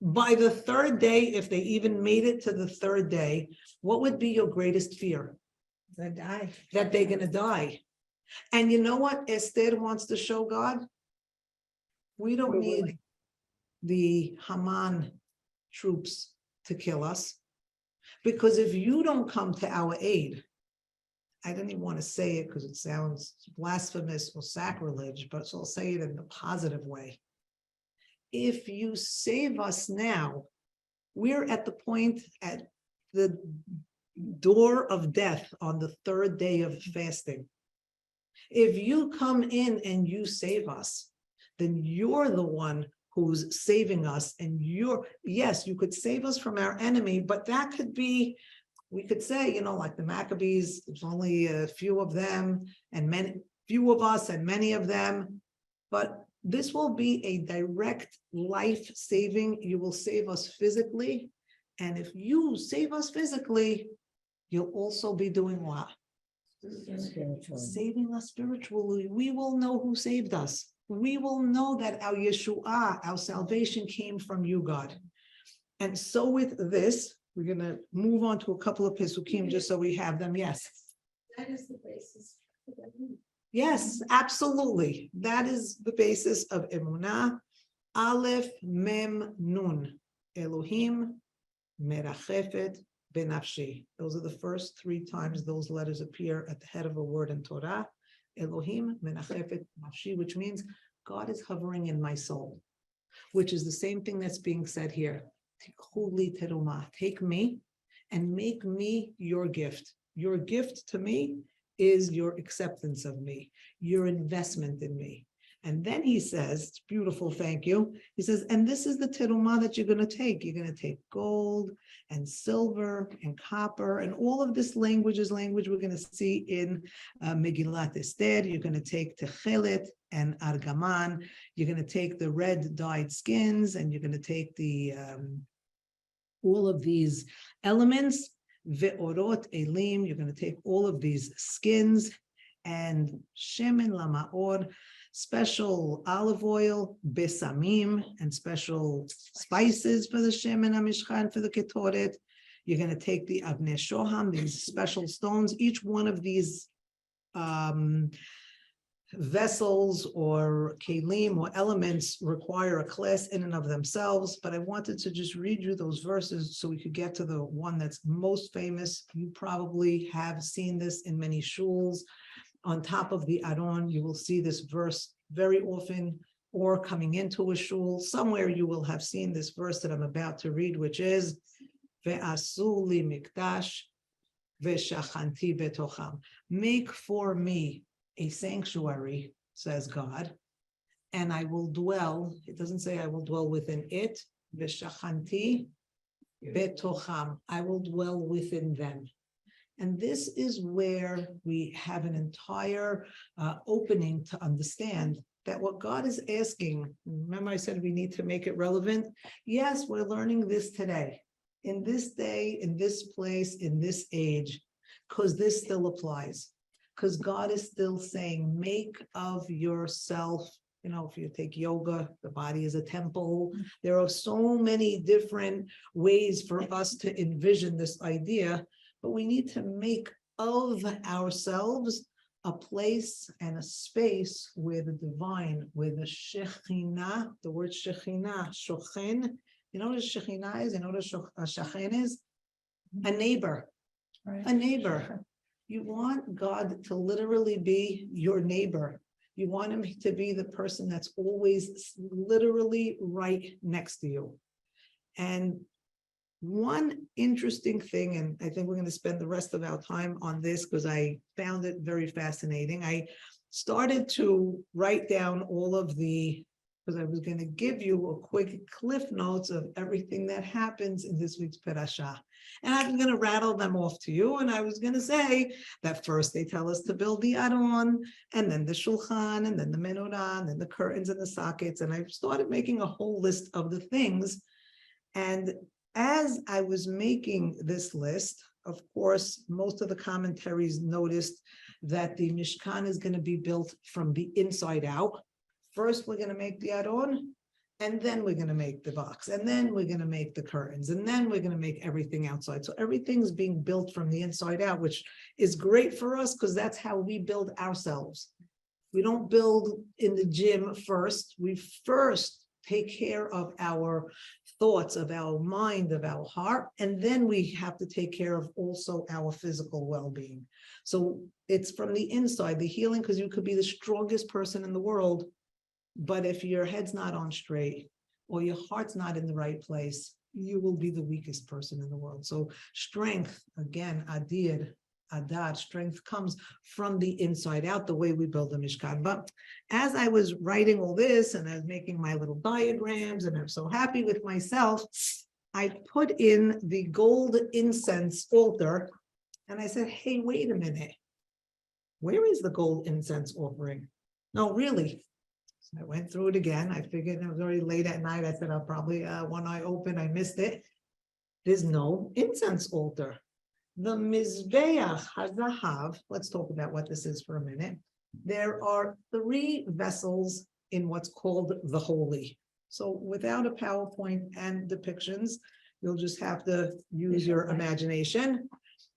by the third day, if they even made it to the third day, what would be your greatest fear? that they're gonna die. And you know what Esther wants to show God? We don't We're need willing. the Haman troops to kill us. Because if you don't come to our aid, I didn't even want to say it because it sounds blasphemous or sacrilege, but so I'll say it in a positive way. If you save us now, we're at the point at the door of death on the third day of fasting. If you come in and you save us, then you're the one who's saving us. And yes, you could save us from our enemy, but that could be, we could say, like the Maccabees, there's only a few of them and few of us and many of them. But this will be a direct life saving. You will save us physically. And if you save us physically, you'll also be doing what? Spiritually. Saving us spiritually. We will know who saved us. We will know that our Yeshua, our salvation came from you, God. And so with this, we're going to move on to a couple of Pesukim just so we have them. Yes. That is the basis. Yes, absolutely. That is the basis of Emunah. Aleph, Mem, Nun. Elohim, Merachefet, Benafshi. Those are the first 3 times those letters appear at the head of a word in Torah. Elohim, Menachefet, Nafshi, which means God is hovering in my soul, which is the same thing that's being said here. Tikhuli teruma, take me and make me your gift. Your gift to me is your acceptance of me, your investment in me. And then he says, it's beautiful, thank you. He says, and this is the teruma that you're going to take. You're going to take gold and silver and copper, and all of this language is language we're going to see in Megillat Esther. You're going to take techelet and argaman. You're going to take the red dyed skins, and you're going to take the all of these elements. Ve'orot elim. You're going to take all of these skins and shemen lamaor. Special olive oil, besamim, and special spices for the Shem and Amishkan for the Ketoret. You're going to take the Avnei Shoham, these special stones. Each one of these vessels or kelim or elements require a class in and of themselves. But I wanted to just read you those verses so we could get to the one that's most famous. You probably have seen this in many shuls. On top of the Aron, you will see this verse very often, or coming into a shul. Somewhere you will have seen this verse that I'm about to read, which is Ve'asu li mikdash ve'shachanti betocham. Make for me a sanctuary, says God, and I will dwell. It doesn't say I will dwell within it. Ve'shachanti betocham. I will dwell within them. And this is where we have an entire opening to understand that what God is asking, remember I said we need to make it relevant? Yes, we're learning this today, in this day, in this place, in this age, because this still applies. Because God is still saying, make of yourself, if you take yoga, the body is a temple. There are so many different ways for us to envision this idea. But we need to make of ourselves a place and a space where the divine, where the Shekhinah, the word Shekhinah, Shochen, you know what a Shekhinah is? You know what a Shachen is? A neighbor, a neighbor. You want God to literally be your neighbor. You want him to be the person that's always literally right next to you. And one interesting thing, and I think we're going to spend the rest of our time on this because I found it very fascinating. I started to write down all of because I was going to give you a quick cliff notes of everything that happens in this week's Parashat. And I'm going to rattle them off to you. And I was going to say that first they tell us to build the Aron, and then the Shulchan, and then the Menorah, and then the curtains and the sockets. And I started making a whole list of the things. And as I was making this list, of course, most of the commentaries noticed that the Mishkan is going to be built from the inside out. First, we're going to make the Aron, And then we're gonna make the box, and then we're gonna make the curtains, and then we're gonna make everything outside. So everything's being built from the inside out, which is great for us because that's how we build ourselves. We don't build in the gym first. We first take care of our thoughts, of our mind, of our heart, and then we have to take care of also our physical well-being. So it's from the inside, the healing, because you could be the strongest person in the world, but if your head's not on straight or your heart's not in the right place, you will be the weakest person in the world. So strength, again, adad, strength comes from the inside out, the way we build the Mishkan. But as I was writing all this and I was making my little diagrams and I'm so happy with myself, I put in the gold incense altar and I said, hey, wait a minute. Where is the gold incense offering? No, really. So I went through it again. I figured it was already late at night. I said, I'll probably, one eye open, I missed it. There's no incense altar. The Mizbeach HaZahav, let's talk about what this is for a minute. There are 3 vessels in what's called the Holy. So without a PowerPoint and depictions, you'll just have to use your imagination.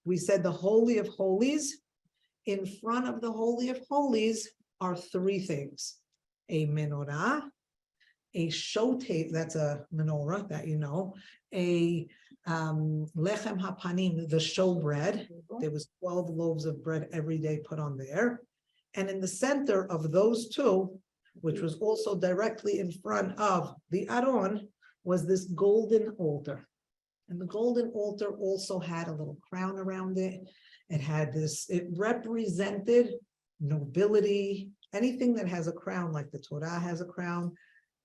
We said the Holy of Holies. In front of the Holy of Holies are 3 things. A menorah, a showtable, that's a menorah that you know, a lechem hapanim, the showbread. There was 12 loaves of bread every day put on there. And in the center of those 2, which was also directly in front of the Aron, was this golden altar. And the golden altar also had a little crown around it. It had this, it represented nobility. Anything that has a crown, like the Torah has a crown,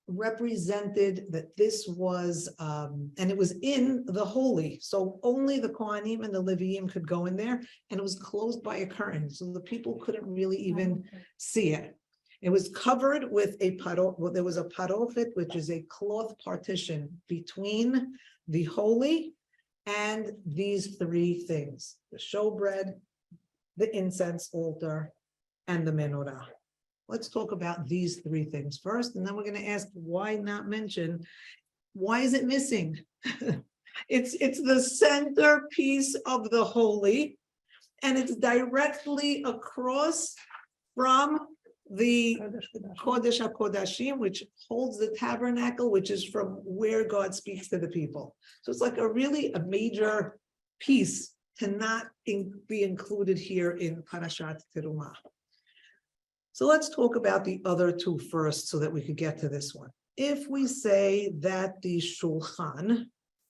represented that this was, and it was in the holy. So only the Kohanim and the Leviim could go in there, and it was closed by a curtain. So the people couldn't really even see it. It was covered with a parot, well, there was a parofet, which is a cloth partition between the holy and these 3 things: the showbread, the incense altar, and the menorah. Let's talk about these 3 things first, and then we're going to ask why not mention, why is it missing? It's the centerpiece of the holy, and it's directly across from the Kodesh HaKodashim, which holds the tabernacle, which is from where God speaks to the people. So it's like a major piece to not be included here in Parashat Teruma. So let's talk about the other 2 first so that we could get to this one. If we say that the Shulchan,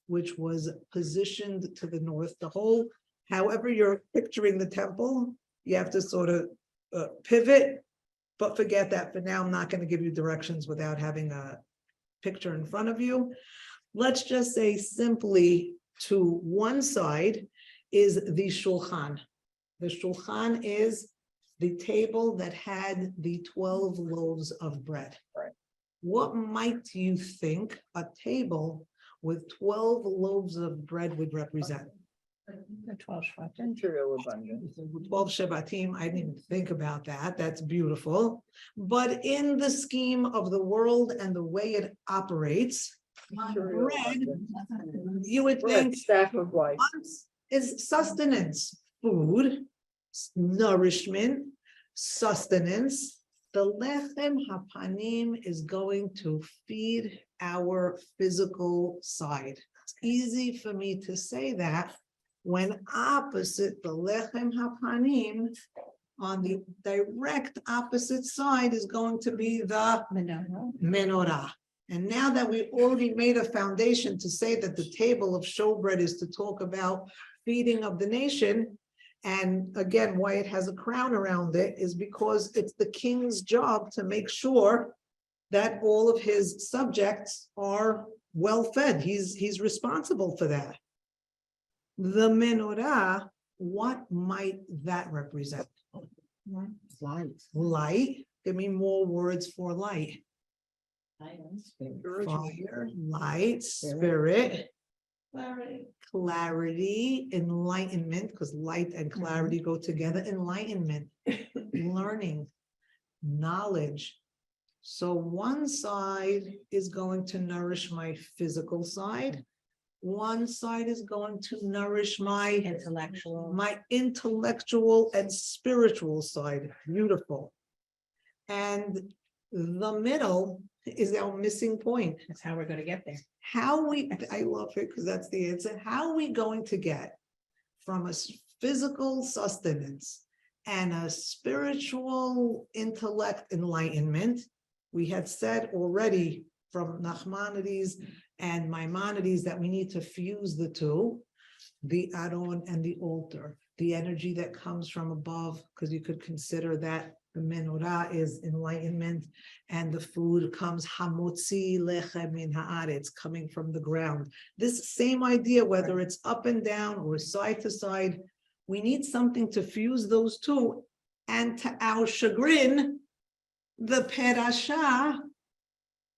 which was positioned to the north, the whole, however you're picturing the temple, you have to sort of pivot, but forget that for now. I'm not going to give you directions without having a picture in front of you. Let's just say simply to one side is the Shulchan. The Shulchan is the table that had the 12 loaves of bread. Right. What might you think a table with 12 loaves of bread would represent? The 12 Shvatim. Material abundance. 12 Shevatim, I didn't even think about that. That's beautiful. But in the scheme of the world and the way it operates, Material bread, abundance. you would Bread, think staff of life. is sustenance, food, nourishment, sustenance. The lechem hapanim is going to feed our physical side. It's easy for me to say that when opposite the lechem hapanim, on the direct opposite side is going to be the menorah. And now that we already made a foundation to say that the table of showbread is to talk about feeding of the nation, and again, why it has a crown around it is because it's the king's job to make sure that all of his subjects are well fed. He's responsible for that. The menorah, what might that represent? Light. Light. Give me more words for light. Spirit. Fire, light, spirit, clarity, enlightenment, because light and clarity go together. Enlightenment, learning, knowledge. So one side is going to nourish my physical side. One side is going to nourish my intellectual and spiritual side. Beautiful. And the middle is our missing point. That's how we're gonna get there. I love it because that's the answer. How are we going to get from a physical sustenance and a spiritual intellect enlightenment? We had said already from Nachmanides and Maimonides that we need to fuse the two, the Aron and the altar, the energy that comes from above, because you could consider that the menorah is enlightenment, and the food comes hamotzi lechem min haaretz, coming from the ground. This same idea, whether it's up and down or side to side, we need something to fuse those two. And to our chagrin, the Parashat,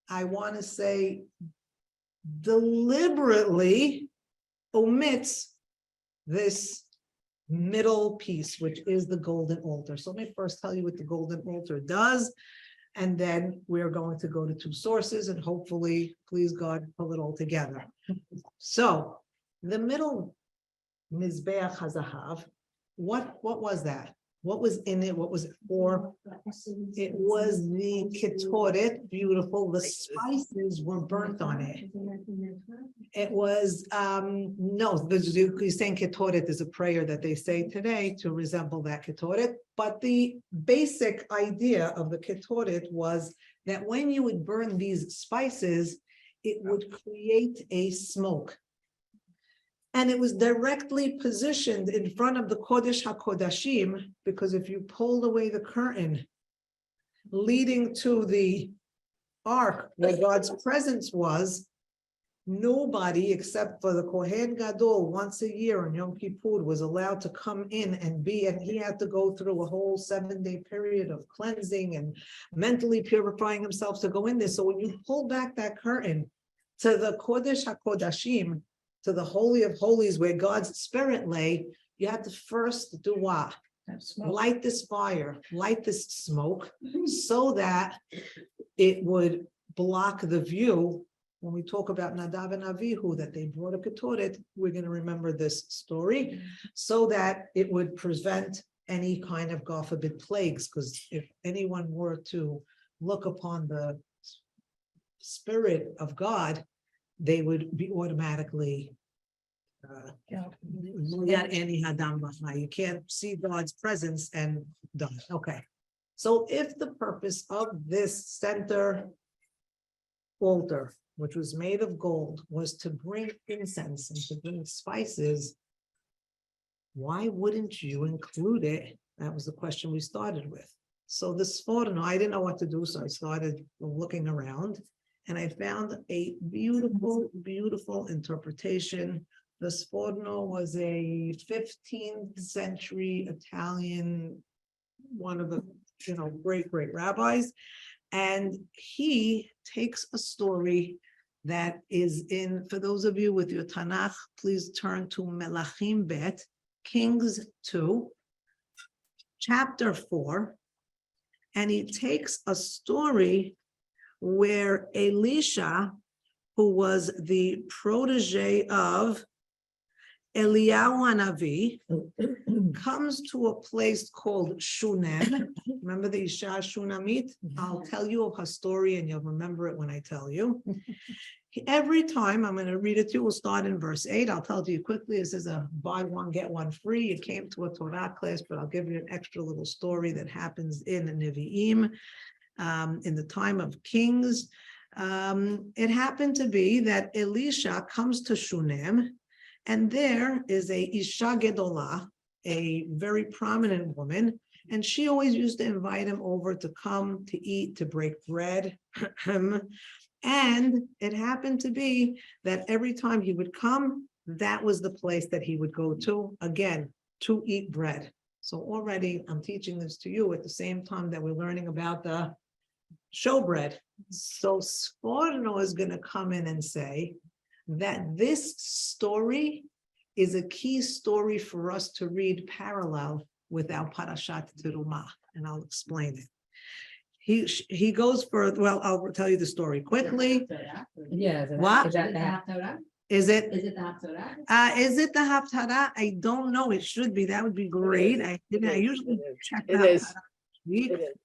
I want to say, deliberately omits this middle piece, which is the golden altar. So let me first tell you what the golden altar does, and then we're going to go to two sources and hopefully, please God, pull it all together. So the middle Mizbeach HaZahav, what was that? What was in it? What was it for? It was the ketoret, beautiful. The spices were burnt on it. It was, no, you're saying ketoret is a prayer that they say today to resemble that ketoret. But the basic idea of the ketoret was that when you would burn these spices, it would create a smoke. And it was directly positioned in front of the Kodesh HaKodashim, because if you pulled away the curtain leading to the ark where God's presence was, nobody except for the Kohen Gadol once a year on Yom Kippur was allowed to come in and he had to go through a whole 7-day period of cleansing and mentally purifying himself to go in there. So when you pull back that curtain to the Kodesh HaKodashim, to the Holy of Holies where God's spirit lay, you have to first do what? Light this fire, light this smoke, so that it would block the view. When we talk about Nadav and Avihu, that they brought a ketoret, we're going to remember this story, so that it would prevent any kind of, God forbid, plagues, because if anyone were to look upon the spirit of God, they would be automatically you can't see God's presence and done. Okay. So if the purpose of this center altar, which was made of gold, was to bring incense and to bring spices, why wouldn't you include it? That was the question we started with. So the Sforno, I didn't know what to do, so I started looking around. And I found a beautiful, beautiful interpretation. The Sforno was a 15th century Italian, one of the great rabbis. And he takes a story that is in, for those of you with your Tanakh, please turn to Melachim Bet, Kings 2, chapter 4. And he takes a story where Elisha, who was the protege of Eliyahu Hanavi, comes to a place called Shunem. Remember the Isha Shunamit? I'll tell you her story and you'll remember it when I tell you. Every time, I'm going to read it to you, we'll start in verse 8. I'll tell it to you quickly. This is a buy one, get one free. You came to a Torah class, but I'll give you an extra little story that happens in Nevi'im. In the time of kings, it happened to be that Elisha comes to Shunem, and there is a Isha Gedolah, a very prominent woman, and she always used to invite him over to come to eat, to break bread. And it happened to be that every time he would come, that was the place that he would go to, again, to eat bread. So already I'm teaching this to you at the same time that we're learning about the showbread. So Sforno is going to come in and say that this story is a key story for us to read parallel with our Parashat Teruma, and I'll explain it. he goes for, well, I'll tell you the story quickly. Yeah. Is What? that that? Is it? Is it the Haftarah? Is it the Haftarah? I don't know. It should be. That would be great. I didn't. I usually check the It is. Haftarah week. It is.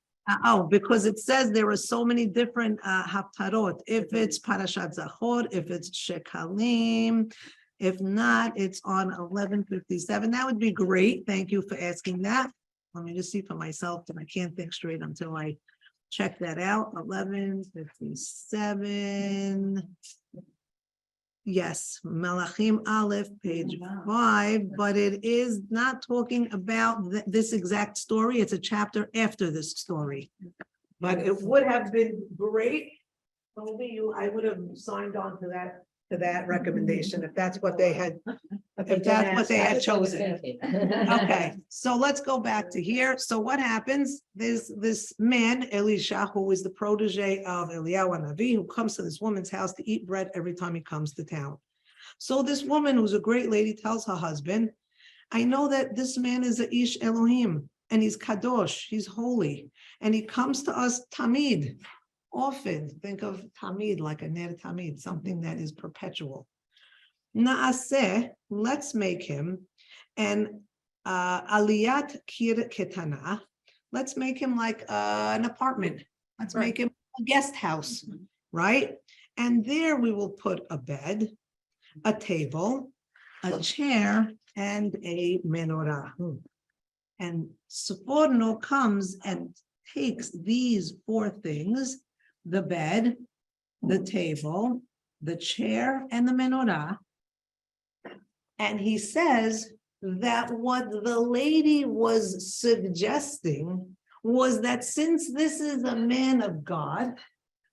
Oh, because it says there are so many different Haftarot. If it's Parashat Zachor, if it's Shekalim, if not, it's on 1157. That would be great. Thank you for asking that. Let me just see for myself, and I can't think straight until I check that out. 1157. Yes, Malachim Aleph, page 5, but it is not talking about this exact story. It's a chapter after this story. But it would have been great. Maybe I would have signed on to that recommendation if that's what they had, if that's what they had chosen. Okay, so let's go back to here. So what happens? There's this man, Elisha, who is the protege of Eliyahu Hanavi, who comes to this woman's house to eat bread every time he comes to town. So this woman, who's a great lady, tells her husband, I know that this man is a Ish Elohim, and he's Kadosh, he's holy, and he comes to us Tamid, often. Think of Tamid like a Ner Tamid, something that is perpetual. Naaseh, let's make him an aliyat kir ketana. Let's make him like an apartment. Let's make him a guest house, right? And there we will put a bed, a table, a chair, and a menorah. And Sforno comes and takes these four things, the bed, the table, the chair, and the menorah. And he says that what the lady was suggesting was that since this is a man of God,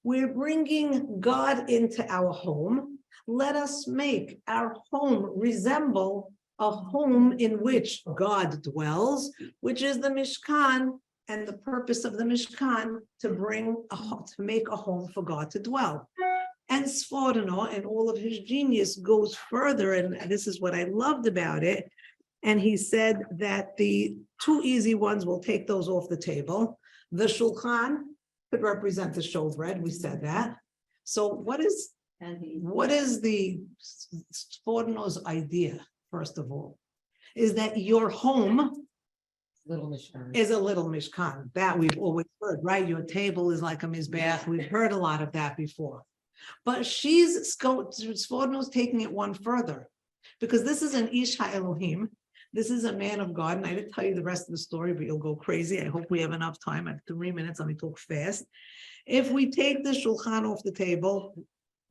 we're bringing God into our home. Let us make our home resemble a home in which God dwells, which is the Mishkan, and the purpose of the Mishkan to make a home for God to dwell. And Sforno, and all of his genius, goes further, and this is what I loved about it. And he said that the two easy ones, will take those off the table. The shulchan could represent the showbread. We said that. So what is the Sforno's idea? First of all, is that your home Little Mishkan. is a little mishkan. That we've always heard, right? Your table is like a mizbeach. We've heard a lot of that before. But Sforno's taking it one further, because this is an Ish HaElohim. This is a man of God. And I didn't tell you the rest of the story, but you'll go crazy. I hope we have enough time. I have 3 minutes. Let me talk fast. If we take the shulchan off the table,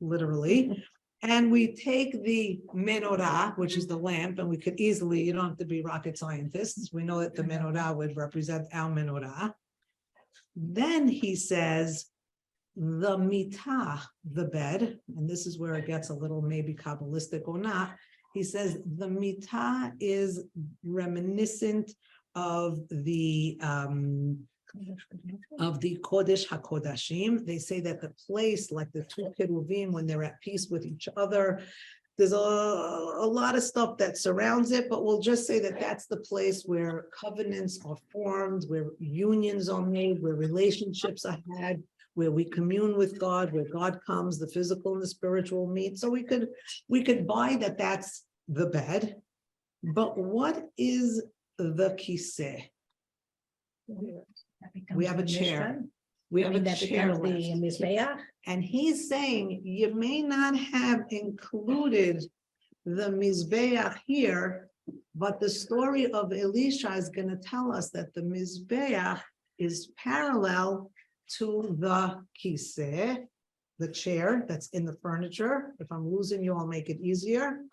literally, and we take the menorah, which is the lamp, and we could easily, you don't have to be rocket scientists. We know that the menorah would represent our menorah. Then he says, the mitah, the bed, and this is where it gets a little maybe Kabbalistic or not. He says the mitah is reminiscent of the Kodesh HaKodashim. They say that the place, like the two Keruvim, when they're at peace with each other, there's a lot of stuff that surrounds it, but we'll just say that that's the place where covenants are formed, where unions are made, where relationships are had, where we commune with God, where God comes, the physical and the spiritual meet. So we could buy that that's the bed. But what is the kiseh? We have a chair. We have a chair left. And he's saying you may not have included the mizbeach here, but the story of Elisha is going to tell us that the mizbeach is parallel to the kiseh, the chair that's in the furniture. If I'm losing you, I'll make it easier.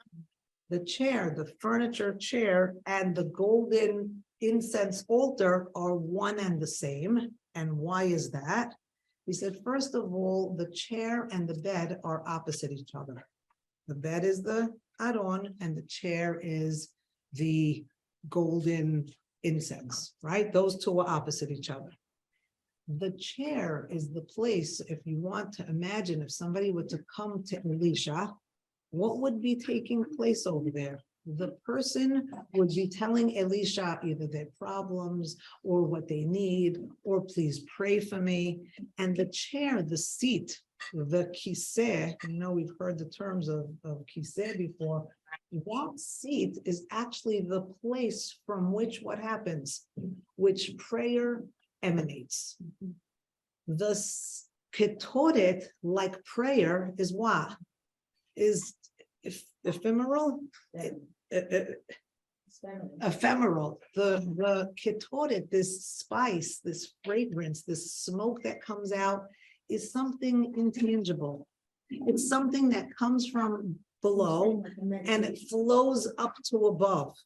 The chair, the furniture chair, and the golden incense altar are one and the same. And why is that? He said, first of all, the chair and the bed are opposite each other. The bed is the Aron and the chair is the golden incense, right? Those two are opposite each other. The chair is the place, if you want to imagine, if somebody were to come to Elisha, what would be taking place over there? the person would be telling Elisha either their problems or what they need, or please pray for me. And the chair, the seat, the kiseh, we've heard the terms of kiseh before. That seat is actually the place from which what happens, which prayer emanates. The ketoret, like prayer, is what? Is ephemeral? Ephemeral. The ketoret, this spice, this fragrance, this smoke that comes out is something intangible. It's something that comes from below and it flows up to above.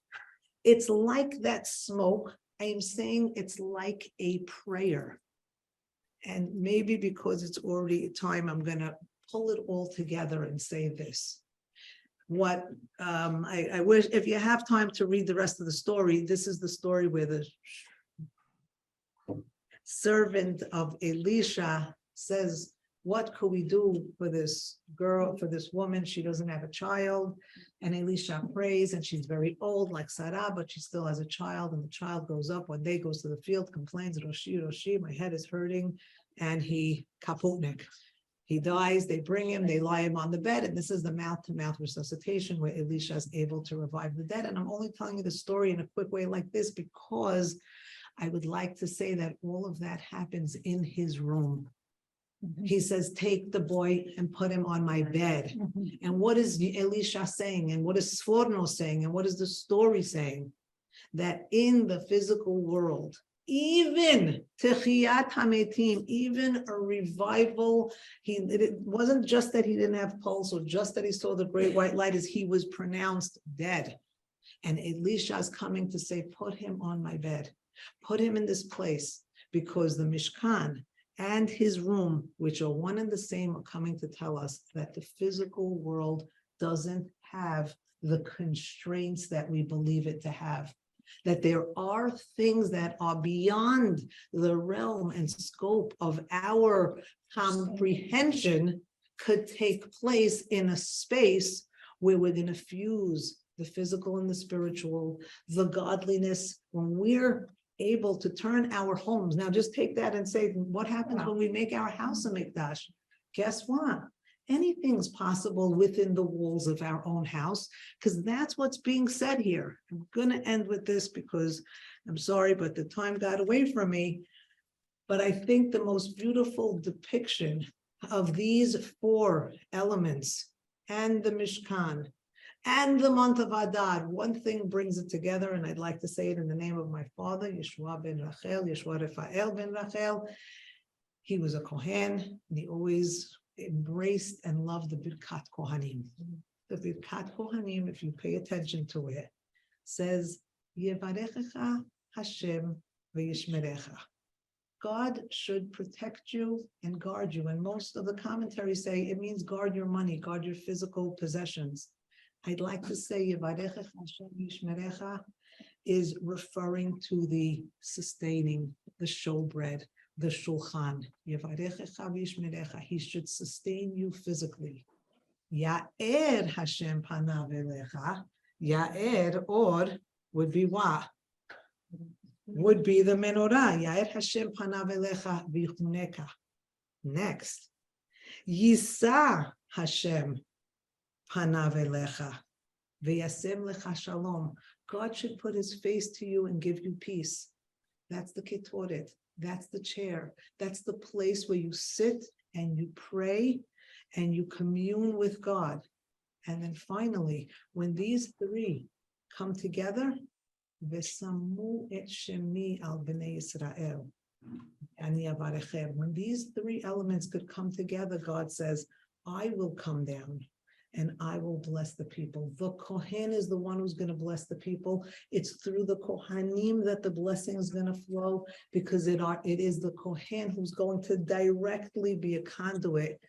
It's like that smoke. I am saying it's like a prayer. And maybe because it's already time, I'm going to pull it all together and say this. What I wish, if you have time to read the rest of the story, this is the story where the servant of Elisha says, what could we do for this girl, for this woman? She doesn't have a child. And Elisha prays, and she's very old, like Sarah, but she still has a child. And the child goes up one day, goes to the field, complains, Roshi, Roshi, my head is hurting. And he kaputnik. He dies, they bring him, they lie him on the bed. And this is the mouth-to-mouth resuscitation where Elisha is able to revive the dead. And I'm only telling you the story in a quick way like this because I would like to say that all of that happens in his room. He says, take the boy and put him on my bed. And what is Elisha saying? And what is Sforno saying? And what is the story saying? That in the physical world, even Techiyat Hametim, even a revival, it wasn't just that he didn't have pulse or just that he saw the great white light, as he was pronounced dead. And Elisha is coming to say, put him on my bed, put him in this place, because the Mishkan and his room, which are one and the same, are coming to tell us that the physical world doesn't have the constraints that we believe it to have. That there are things that are beyond the realm and scope of our comprehension could take place in a space where we're going to fuse the physical and the spiritual, the godliness, when we're able to turn our homes. Now just take that and say, what happens when we make our house a mikdash? Guess what? Anything's possible within the walls of our own house, because that's what's being said here. I'm going to end with this because I'm sorry, but the time got away from me. But I think the most beautiful depiction of these four elements and the Mishkan and the month of Adar, one thing brings it together, and I'd like to say it in the name of my father, Yeshua ben Rachel, Yeshua Rafael ben Rachel. He was a Kohen, and he always embraced and loved the Birkat Kohanim. The Birkat Kohanim, if you pay attention to it, says, Yevarechecha Hashem v'yishmerecha. God should protect you and guard you. And most of the commentaries say it means guard your money, guard your physical possessions. I'd like to say Yevarechecha Hashem v'yishmerecha is referring to the sustaining, the showbread, the shulchan. Yevarechecha v'yishmerecha. He should sustain you physically. Ya'er Hashem panav elecha. Ya'er, or, would be what? Would be the menorah. Ya'er Hashem panav elecha v'yichuneka. Next. Yisa Hashem panav elecha v'yasem lecha shalom. God should put his face to you and give you peace. That's the ketoret. That's the chair. That's the place where you sit and you pray and you commune with God. And then finally, when these three come together, V'samu et shemi al bnei Yisrael, ani avarechem. When these three elements could come together, God says, I will come down and I will bless the people. The Kohen is the one who's going to bless the people. It's through the Kohanim that the blessing is going to flow, because it is the Kohen who's going to directly be a conduit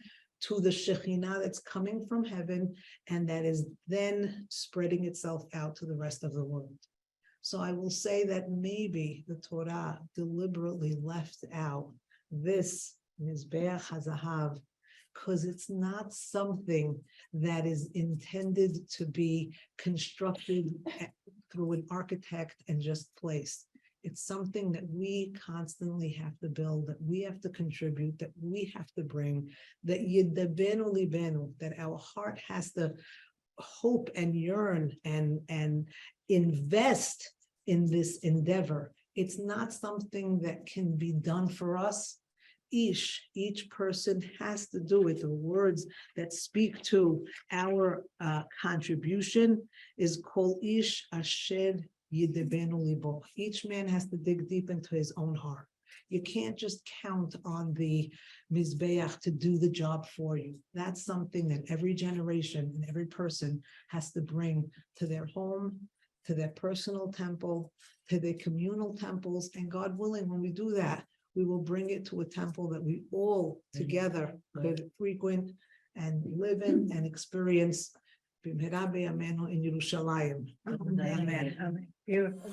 to the Shekhinah that's coming from heaven, and that is then spreading itself out to the rest of the world. So I will say that maybe the Torah deliberately left out this Mizbeach HaZahav, because it's not something that is intended to be constructed through an architect and just placed. It's something that we constantly have to build, that we have to contribute, that we have to bring, that yidabenu libenu, that our heart has to hope and yearn and invest in this endeavor. It's not something that can be done for us. Each person has to do it. The words that speak to our contribution is kol ish asher yidabenu libo. Each man has to dig deep into his own heart. You can't just count on the Mizbeach to do the job for you. That's something that every generation and every person has to bring to their home, to their personal temple, to their communal temples. And God willing, when we do that, we will bring it to a temple that we all together could frequent and live in and experience. B'mehera b'yameinu in Yerushalayim. Amen. Beautiful.